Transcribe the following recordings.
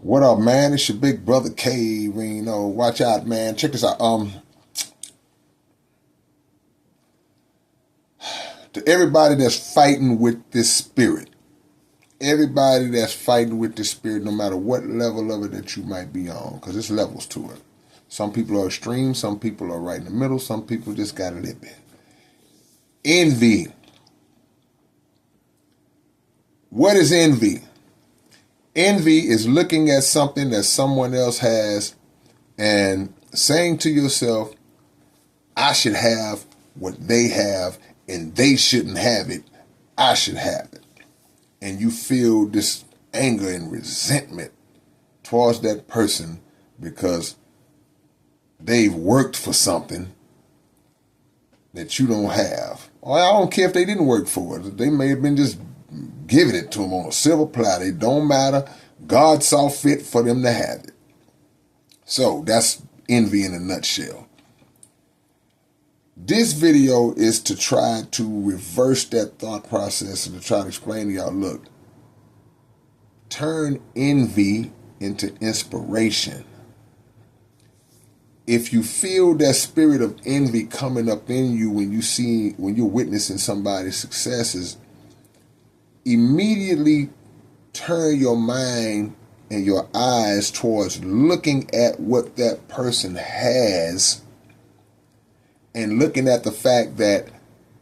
What up, man? It's your big brother K-Rino. Watch out, man. Check this out. To everybody that's fighting with this spirit, everybody that's fighting with this spirit, no matter what level of it that you might be on, because there's levels to it. Some people are extreme, some people are right in the middle, some people just got a little bit. Envy. What is envy? Envy is looking at something that someone else has and saying to yourself, I should have what they have and they shouldn't have it. I should have it. And you feel this anger and resentment towards that person because they've worked for something that you don't have. Or I don't care if they didn't work for it. They may have been just giving it to them on a silver platter. It don't matter. God saw fit for them to have it. So that's envy in a nutshell. This video is to try to reverse that thought process and to try to explain to y'all, look, turn envy into inspiration. If you feel that spirit of envy coming up in you when you're witnessing somebody's successes, immediately turn your mind and your eyes towards looking at what that person has and looking at the fact that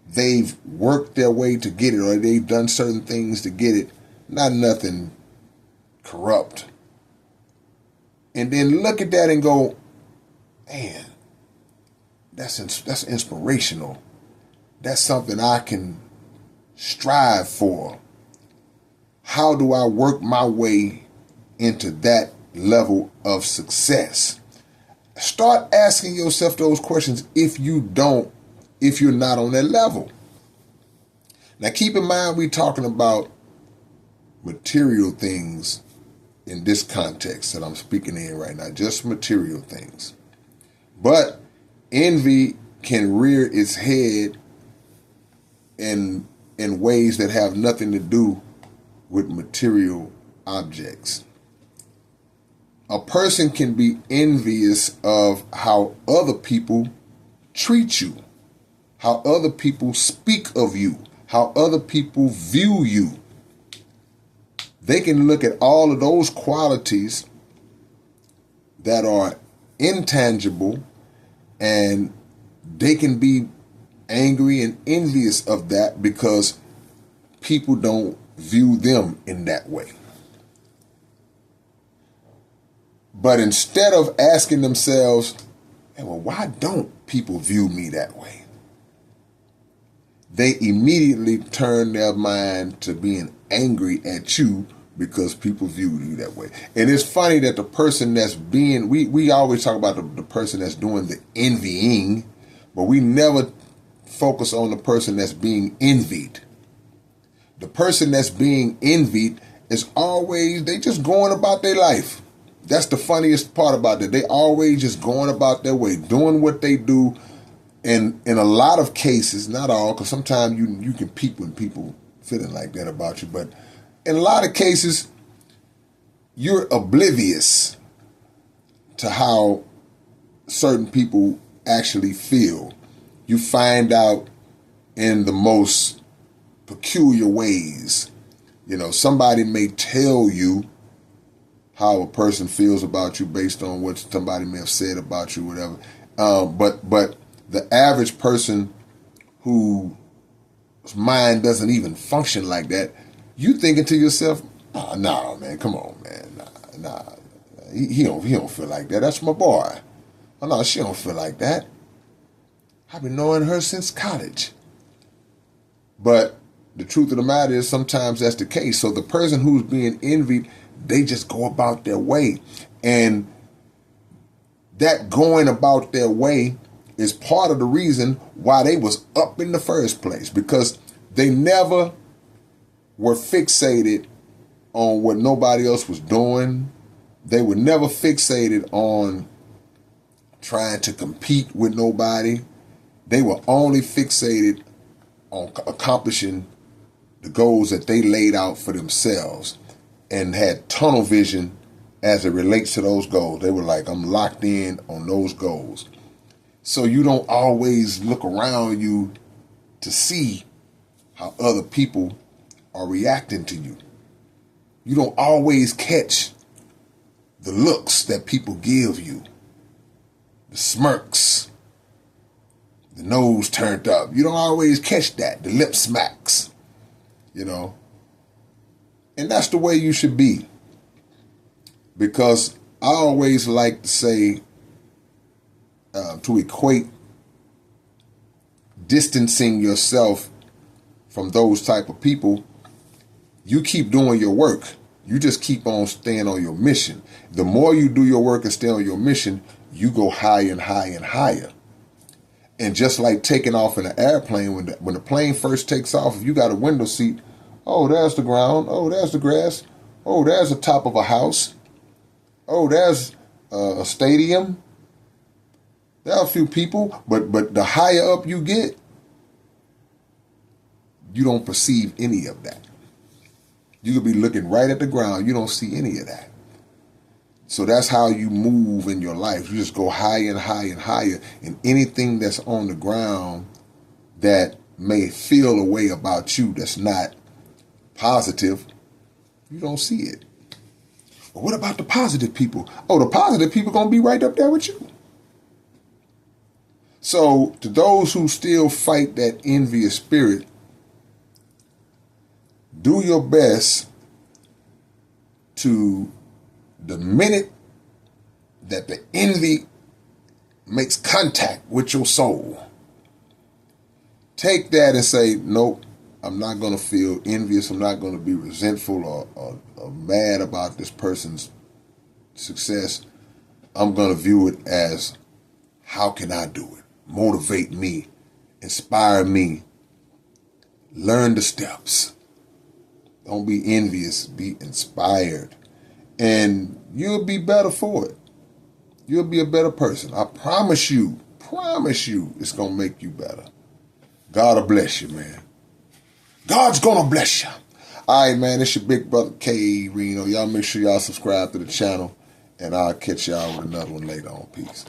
they've worked their way to get it or they've done certain things to get it, not nothing corrupt. And then look at that and go, man, that's inspirational. That's something I can strive for. How do I work my way into that level of success? Start asking yourself those questions if you're not on that level. Now keep in mind we're talking about material things in this context that I'm speaking in right now, just material things. But envy can rear its head in ways that have nothing to do with material objects. A person can be envious of how other people treat you, how other people speak of you, how other people view you. They can look at all of those qualities that are intangible and they can be angry and envious of that because people don't view them in that way. But instead of asking themselves, hey, well, why don't people view me that way? They immediately turn their mind to being angry at you because people view you that way. And it's funny that the person that's being, we always talk about the person that's doing the envying, but we never focus on the person that's being envied. The person that's being envied is always, they just going about their life. That's the funniest part about it. They always just going about their way, doing what they do. And in a lot of cases, not all, because sometimes you can peep when people feeling like that about you. But in a lot of cases, you're oblivious to how certain people actually feel. You find out in the most peculiar ways. You know, somebody may tell you how a person feels about you based on what somebody may have said about you, whatever. But the average person whose mind doesn't even function like that, you thinking to yourself, nah, man, come on, man, nah. He don't feel like that. That's my boy. Oh no, she don't feel like that. I've been knowing her since college. But the truth of the matter is sometimes that's the case. So the person who's being envied, they just go about their way. And that going about their way is part of the reason why they was up in the first place, because they never were fixated on what nobody else was doing. They were never fixated on trying to compete with nobody. They were only fixated on accomplishing the goals that they laid out for themselves and had tunnel vision as it relates to those goals. They were like, I'm locked in on those goals. So you don't always look around you to see how other people are reacting to you. You don't always catch the looks that people give you, the smirks, the nose turned up. You don't always catch that, the lip smacks, you know. And that's the way you should be. Because I always like to say, to equate distancing yourself from those type of people, you keep doing your work. You just keep on staying on your mission. The more you do your work and stay on your mission, you go higher and higher and higher. And just like taking off in an airplane, when the plane first takes off, if you got a window seat, oh, there's the ground. Oh, there's the grass. Oh, there's the top of a house. Oh, there's a stadium. There are a few people, but the higher up you get, you don't perceive any of that. You could be looking right at the ground. You don't see any of that. So that's how you move in your life. You just go higher and higher and higher. And anything that's on the ground that may feel a way about you that's not positive, you don't see it. But what about the positive people? Oh, the positive people going to be right up there with you. So to those who still fight that envious spirit, do your best to, the minute that the envy makes contact with your soul, take that and say, nope, I'm not going to feel envious. I'm not going to be resentful or mad about this person's success. I'm going to view it as, how can I do it? Motivate me, inspire me, learn the steps. Don't be envious, be inspired. And you'll be better for it. You'll be a better person. I promise you, it's going to make you better. God will bless you, man. God's going to bless you. All right, man, it's your big brother K-Rino. Y'all make sure y'all subscribe to the channel, and I'll catch y'all with another one later on. Peace.